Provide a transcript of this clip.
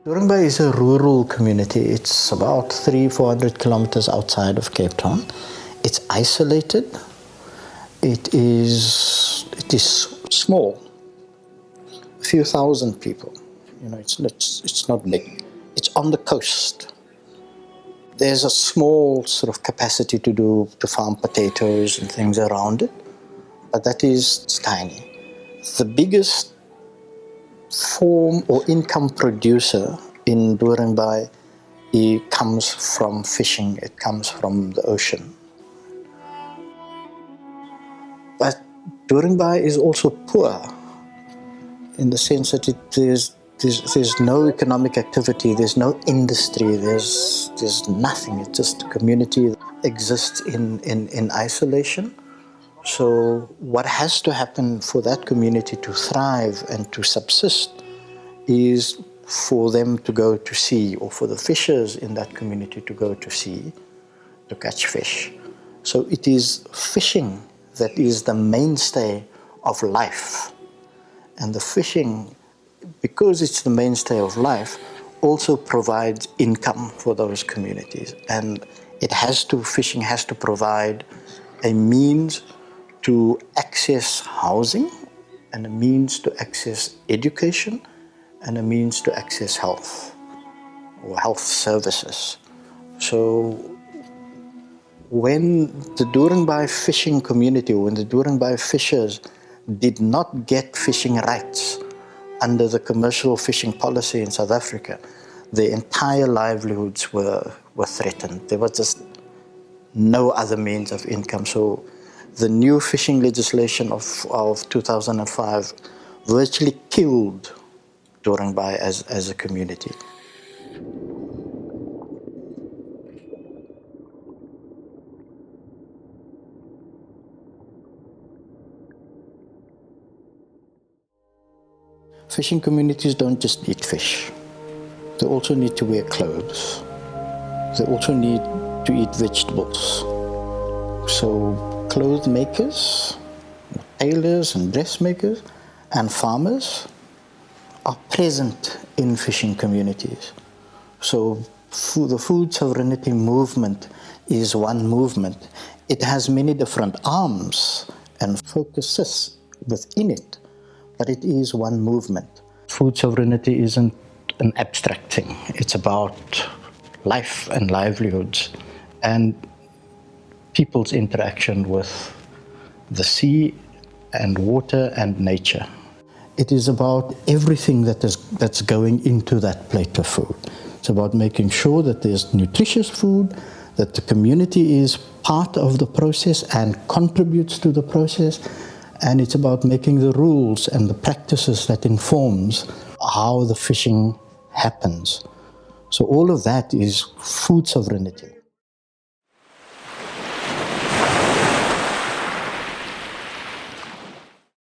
Doringbaai is a rural community. It's about 300-400 kilometers outside of Cape Town. It's isolated. It is small. A few thousand people. It's not big. It's on the coast. There's a small sort of capacity to farm potatoes and things around it, but that is tiny. The biggest form or income producer in Doringbaai, it comes from fishing, it comes from the ocean. But Doringbaai is also poor in the sense that there's no economic activity, there's no industry, there's nothing. It's just a community that exists in isolation. So what has to happen for that community to thrive and to subsist is for them to go to sea, or for the fishers in that community to go to sea to catch fish. So it is fishing that is the mainstay of life. And the fishing, because it's the mainstay of life, also provides income for those communities. And fishing has to provide a means to access housing, and a means to access education, and a means to access health or health services. So when the Doringbaai fishing community, when the Doringbaai fishers did not get fishing rights under the commercial fishing policy in South Africa, their entire livelihoods were threatened. There was just no other means of income. So the new fishing legislation of 2005 virtually killed Doringbaai as a community. Fishing communities don't just eat fish. They also need to wear clothes. They also need to eat vegetables. So clothes makers, tailors and dressmakers, and farmers are present in fishing communities. So the food sovereignty movement is one movement. It has many different arms and focuses within it, but it is one movement. Food sovereignty isn't an abstract thing. It's about life and livelihoods and people's interaction with the sea and water and nature. It is about everything that's going into that plate of food. It's about making sure that there's nutritious food, that the community is part of the process and contributes to the process, and it's about making the rules and the practices that informs how the fishing happens. So all of that is food sovereignty.